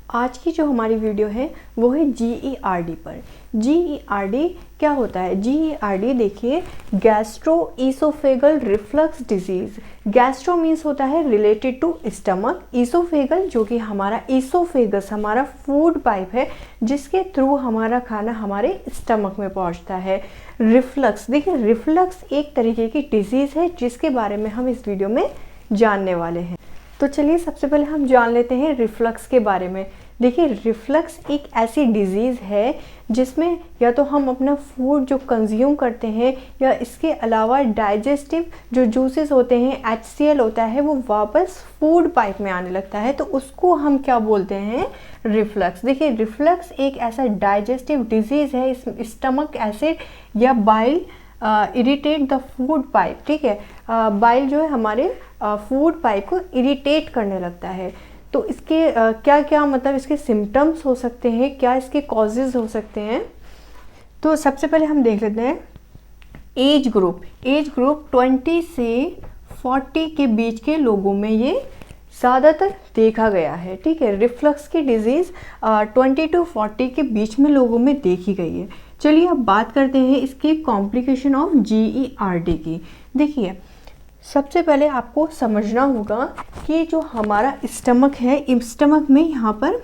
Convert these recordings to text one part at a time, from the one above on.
आज की जो हमारी वीडियो है वो है GERD पर। GERD क्या होता है? GERD देखिए, gastro oesophageal reflux disease. Gastro means होता है रिलेटेड टू स्टमक, ईसोफेगल जो कि हमारा ईसोफेगस हमारा फूड पाइप है जिसके थ्रू हमारा खाना हमारे स्टमक में पहुंचता है। रिफ्लक्स देखिए, रिफ्लक्स एक तरीके की डिजीज़ है जिसके बारे में हम इस वीडियो में जानने वाले हैं। तो चलिए सबसे पहले हम जान लेते हैं रिफ्लक्स के बारे में। देखिए, रिफ्लक्स एक ऐसी डिज़ीज़ है जिसमें या तो हम अपना फूड जो कंज्यूम करते हैं या इसके अलावा डाइजेस्टिव जो जूसेस होते हैं, HCl होता है, वो वापस फूड पाइप में आने लगता है, तो उसको हम क्या बोलते हैं? रिफ्लक्स। देखिए, रिफ्लक्स एक ऐसा डाइजेस्टिव डिजीज़ है, इस स्टमक एसिड या bile irritate the food pipe. ठीक है, बाइल जो है हमारे फूड पाइप को इरिटेट करने लगता है। तो इसके क्या क्या मतलब इसके सिम्टम्स हो सकते हैं, क्या इसके कॉजेज़ हो सकते हैं? तो सबसे पहले हम देख लेते हैं एज ग्रुप। एज ग्रुप 20 से 40 के बीच के लोगों में ये ज़्यादातर देखा गया है। ठीक है, रिफ्लक्स की डिज़ीज़ 20 to 40 के बीच में लोगों में देखी गई है। चलिए अब बात करते हैं इसके कॉम्प्लिकेशन ऑफ GERD की। देखिए, सबसे पहले आपको समझना होगा कि जो हमारा स्टमक है, इस स्टमक में यहाँ पर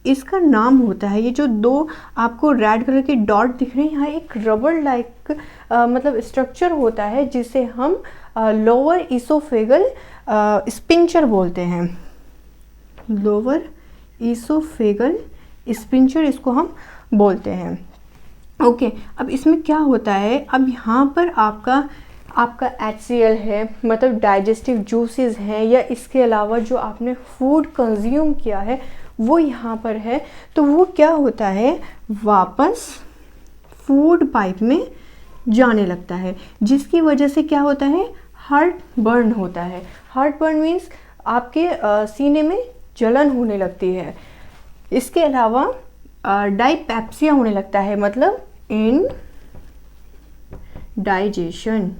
इसका नाम होता है, ये जो दो आपको रेड कलर के डॉट दिख रहे हैं, यहाँ एक रबर लाइक मतलब स्ट्रक्चर होता है जिसे हम लोअर ईसोफेगल स्पिंचर बोलते हैं। लोअर ईसोफेगल स्पिंचर इसको हम बोलते हैं। ओके, अब इसमें क्या होता है? अब यहाँ पर आपका HCl है, मतलब डाइजेस्टिव जूसेस हैं, या इसके अलावा जो आपने फूड कंज्यूम किया है वो यहाँ पर है, तो वो क्या होता है? वापस फूड पाइप में जाने लगता है, जिसकी वजह से क्या होता है? हार्ट बर्न होता है। हार्ट बर्न मीन्स आपके सीने में जलन होने लगती है। इसके अलावा डाइपेप्सिया होने लगता है, मतलब इन डाइजेशन।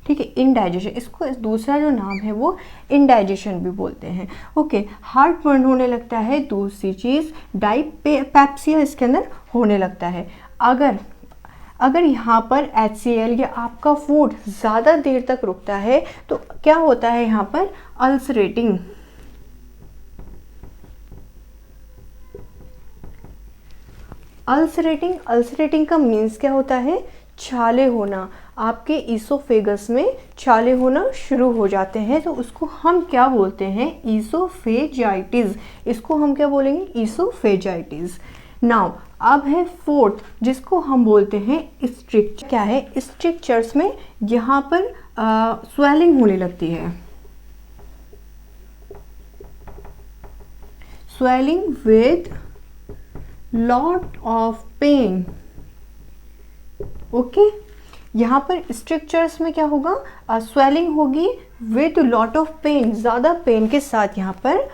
ठीक है, इनडाइजेशन, इसको दूसरा जो नाम है वो इनडाइजेशन भी बोलते हैं। ओके, हार्ट बर्न होने लगता है। दूसरी चीज़ डाइपेप्सिया इसके अंदर होने लगता है। अगर यहाँ पर HCl या आपका फूड ज़्यादा देर तक रुकता है तो क्या होता है? यहाँ पर अल्सरेटिंग अल्सरेटिंग का मीन्स क्या होता है? छाले होना। आपके ईसोफेगस में छाले होना शुरू हो जाते हैं, तो उसको हम क्या बोलते हैं? ईसोफेजाइटिस। इसको हम क्या बोलेंगे? ईसोफेजाइटिस। नाउ अब है फोर्थ, जिसको हम बोलते हैं स्ट्रिक्चर। क्या है? स्ट्रिक्चर्स में यहाँ पर स्वेलिंग होने लगती है। Swelling with lot of pain. Okay, यहाँ पर स्ट्रिक्चर्स में क्या होगा? स्वेलिंग होगी विद लॉट ऑफ पेन, ज़्यादा पेन के साथ यहाँ पर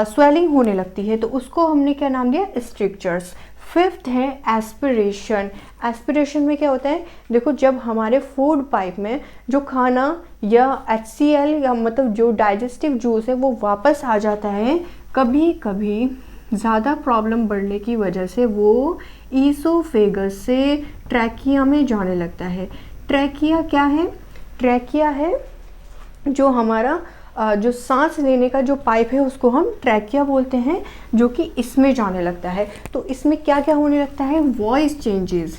स्वेलिंग होने लगती है, तो उसको हमने क्या नाम दिया? स्ट्रिक्चर्स। फिफ्थ है एस्पिरेशन। एस्पिरेशन में क्या होता है? देखो, जब हमारे फूड पाइप में जो खाना या HCl या मतलब जो डाइजेस्टिव जूस है वो वापस आ जाता है, कभी कभी ज़्यादा प्रॉब्लम बढ़ने की वजह से वो ईसोफेगस से ट्रैकिया में जाने लगता है। ट्रैकिया क्या है? ट्रैकिया है जो हमारा जो सांस लेने का जो पाइप है उसको हम ट्रैकिया बोलते हैं, जो कि इसमें जाने लगता है। तो इसमें क्या क्या होने लगता है? Voice changes,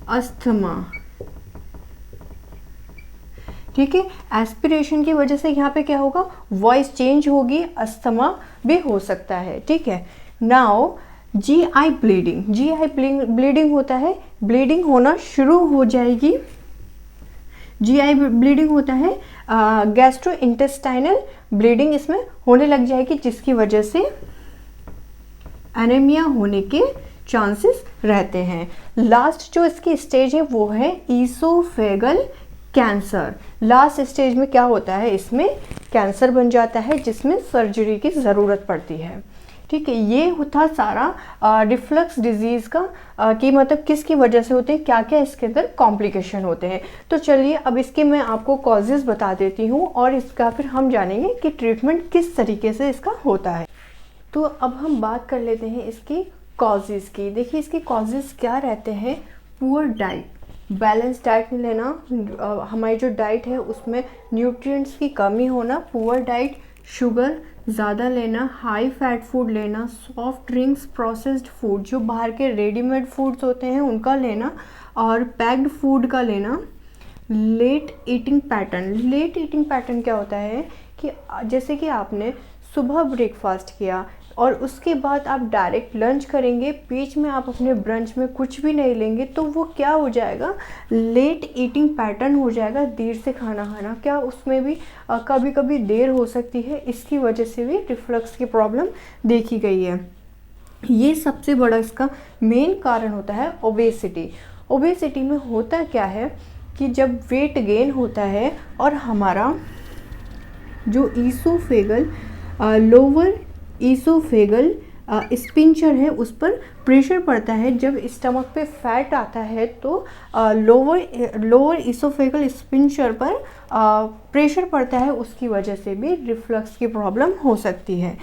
asthma. ठीक है, एस्पिरेशन की वजह से यहाँ पे क्या होगा? वॉइस चेंज होगी, अस्थमा भी हो सकता है। ठीक है, now GI bleeding. GI bleeding होता है, ब्लीडिंग होना शुरू हो जाएगी। GI ब्लीडिंग होता है, गैस्ट्रो इंटेस्टाइनल ब्लीडिंग इसमें होने लग जाएगी, जिसकी वजह से एनीमिया होने के चांसेस रहते हैं। लास्ट जो इसकी स्टेज है वो है ईसोफेगल कैंसर। लास्ट स्टेज में क्या होता है? इसमें कैंसर बन जाता है जिसमें सर्जरी की ज़रूरत पड़ती है। ठीक है, ये था सारा रिफ्लक्स डिजीज़ का कि मतलब किसकी वजह से होते हैं, क्या क्या इसके अंदर कॉम्प्लिकेशन होते हैं। तो चलिए अब इसके मैं आपको कॉजेज़ बता देती हूँ और इसका फिर हम जानेंगे कि ट्रीटमेंट किस तरीके से इसका होता है। तो अब हम बात कर लेते हैं इसकी कॉजेज़ की। देखिए इसके कॉजेज़ क्या रहते हैं। पुअर डाइट, बैलेंस डाइट नहीं लेना, हमारी जो डाइट है उसमें न्यूट्रिएंट्स की कमी होना, पुअर डाइट, शुगर ज़्यादा लेना, हाई फैट फूड लेना, सॉफ्ट ड्रिंक्स, प्रोसेस्ड फूड जो बाहर के रेडीमेड फूड्स होते हैं उनका लेना, और पैक्ड फूड का लेना। Late eating pattern, late eating pattern क्या होता है कि जैसे कि आपने सुबह ब्रेकफास्ट किया और उसके बाद आप डायरेक्ट लंच करेंगे, बीच में आप अपने ब्रंच में कुछ भी नहीं लेंगे, तो वो क्या हो जाएगा, लेट ईटिंग पैटर्न हो जाएगा, देर से खाना खाना। क्या उसमें भी कभी कभी देर हो सकती है, इसकी वजह से भी रिफ्लक्स की प्रॉब्लम देखी गई है। ये सबसे बड़ा इसका मेन कारण होता है ओबेसिटी। ओबेसिटी में होता क्या है कि जब वेट गेन होता है और हमारा जो ईसोफेगल लोअर ईसोफेगल स्पिंचर है उस पर प्रेशर पड़ता है। जब स्टमक पे फैट आता है तो लोअर ईसोफेगल स्पिंचर पर प्रेशर पड़ता है, उसकी वजह से भी रिफ्लक्स की प्रॉब्लम हो सकती है।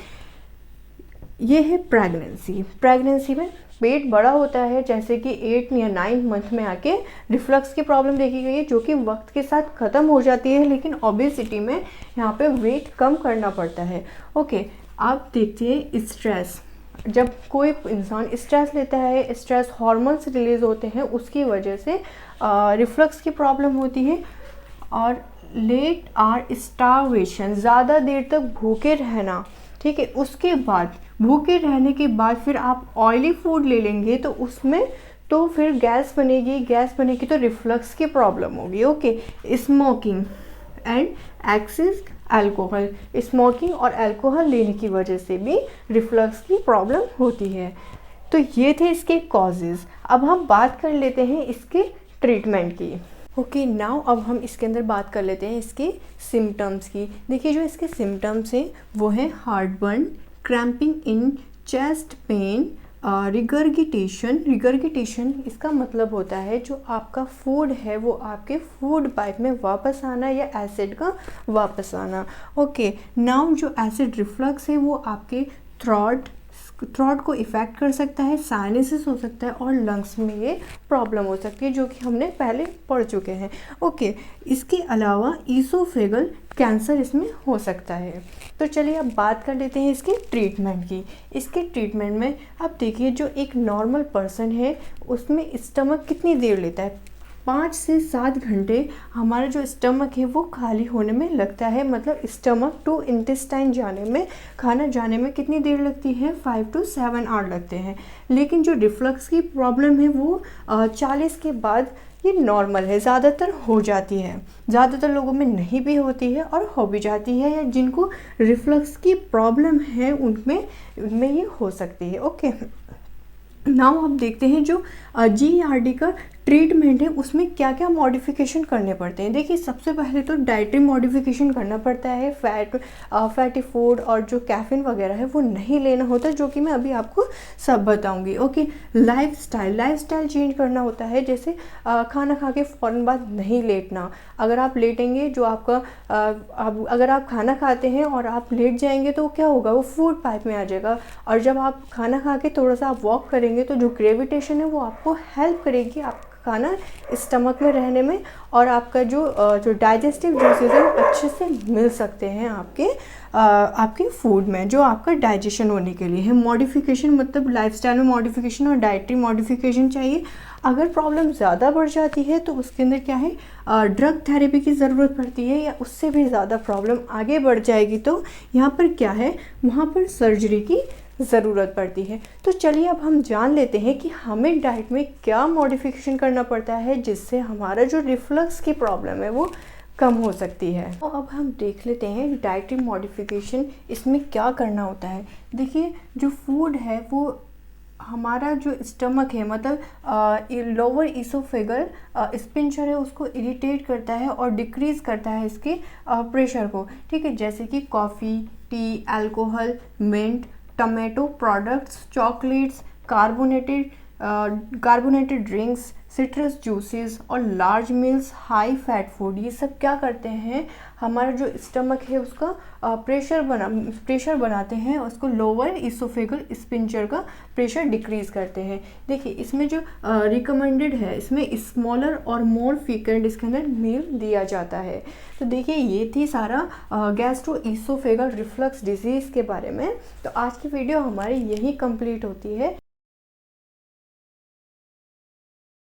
ये है प्रेगनेंसी। प्रेगनेंसी में पेट बड़ा होता है, जैसे कि 8 या 9 मंथ में आके रिफ्लक्स की प्रॉब्लम देखी गई है, जो कि वक्त के साथ ख़त्म हो जाती है, लेकिन ओबेसिटी में यहाँ पे वेट कम करना पड़ता है। ओके, आप देखते हैं स्ट्रेस। जब कोई इंसान स्ट्रेस लेता है, स्ट्रेस हार्मोन्स रिलीज होते हैं, उसकी वजह से रिफ्लक्स की प्रॉब्लम होती है। और लेट आर स्टार्वेशन, ज़्यादा देर तक भूखे रहना, ठीक है, उसके बाद भूखे रहने के बाद फिर आप ऑयली फूड ले लेंगे तो उसमें तो फिर गैस बनेगी तो रिफ्लक्स की प्रॉब्लम होगी। Okay, smoking and excess alcohol, smoking और अल्कोहल लेने की वजह से भी रिफ्लक्स की प्रॉब्लम होती है। तो ये थे इसके कॉजेज़। अब हम बात कर लेते हैं इसके ट्रीटमेंट की। ओके, नाउ अब हम इसके अंदर बात कर लेते हैं इसके सिम्टम्स की। देखिए जो इसके सिम्टम्स हैं वो है heartburn, cramping in chest pain, regurgitation इसका मतलब होता है जो आपका फूड है वो आपके फूड पाइप में वापस आना या एसिड का वापस आना। ओके, नाउ जो एसिड रिफ्लक्स है वो आपके थ्रोट को इफ़ेक्ट कर सकता है, साइनसिस हो सकता है और लंग्स में ये प्रॉब्लम हो सकती है, जो कि हमने पहले पढ़ चुके हैं। ओके, इसके अलावा ईसोफेगल कैंसर इसमें हो सकता है। तो चलिए अब बात कर लेते हैं इसके ट्रीटमेंट की। इसके ट्रीटमेंट में अब देखिए जो एक नॉर्मल पर्सन है उसमें स्टमक कितनी देर लेता है, 5 से 7 घंटे हमारा जो स्टमक है वो खाली होने में लगता है। मतलब स्टमक टू इंटेस्टाइन जाने में, खाना जाने में कितनी देर लगती है, 5 to 7 आवर लगते हैं। लेकिन जो रिफ्लक्स की प्रॉब्लम है वो 40 के बाद ये नॉर्मल है, ज़्यादातर हो जाती है, ज़्यादातर लोगों में नहीं भी होती है और हो भी जाती है, या जिनको रिफ्लक्स की प्रॉब्लम है उनमें ये हो सकती है। ओके, नाउ हम देखते हैं जो GERD का ट्रीटमेंट है उसमें क्या क्या मॉडिफिकेशन करने पड़ते हैं। देखिए सबसे पहले तो डाइटरी मॉडिफिकेशन करना पड़ता है, फैटी फूड और जो कैफीन वगैरह है वो नहीं लेना होता, जो कि मैं अभी आपको सब बताऊंगी। ओके, लाइफस्टाइल चेंज करना होता है, जैसे खाना खा के फ़ौरन बाद नहीं लेटना। अगर आप लेटेंगे जो आपका अगर आप खाना खाते हैं और आप लेट जाएंगे तो क्या होगा, वो फूड पाइप में आ जाएगा, और जब आप खाना खा के थोड़ा सा आप वॉक करेंगे तो जो ग्रेविटेशन है वो आपको हेल्प करेगी आपका खाना स्टमक में रहने में, और आपका जो डाइजेस्टिव जूसेस है वो अच्छे से मिल सकते हैं आपके फूड में, जो आपका डाइजेशन होने के लिए है। मॉडिफिकेशन मतलब लाइफस्टाइल में मॉडिफिकेशन और डाइटरी मॉडिफिकेशन चाहिए। अगर प्रॉब्लम ज़्यादा बढ़ जाती है तो उसके अंदर क्या है, ड्रग थेरेपी की ज़रूरत पड़ती है, या उससे भी ज़्यादा प्रॉब्लम आगे बढ़ जाएगी तो यहाँ पर क्या है, वहाँ पर सर्जरी की ज़रूरत पड़ती है। तो चलिए अब हम जान लेते हैं कि हमें डाइट में क्या मॉडिफिकेशन करना पड़ता है जिससे हमारा जो रिफ्लक्स की प्रॉब्लम है वो कम हो सकती है। तो अब हम देख लेते हैं डाइटरी मॉडिफिकेशन इसमें क्या करना होता है। देखिए जो फूड है वो हमारा जो स्टमक है मतलब लोअर ईसोफेगल स्पिंचर है उसको इरिटेट करता है और डिक्रीज़ करता है इसके प्रेशर को, ठीक है, जैसे कि coffee, tea, alcohol, mint, tomato products, chocolates, carbonated drinks, citrus juices और large meals, high fat food, ये सब क्या करते हैं, हमारा जो स्टमक है उसका प्रेशर बनाते हैं, उसको लोअर इसोफेगल स्फिंक्टर का प्रेशर डिक्रीज करते हैं। देखिए इसमें जो रिकमेंडेड है, इसमें स्मॉलर और मोर फ्रीक्वेंट इसके अंदर मील दिया जाता है। तो देखिए ये थी सारा गैस्ट्रो इसोफेगल रिफ्लक्स डिजीज़ के बारे में। तो आज की वीडियो हमारी यही कंप्लीट होती है।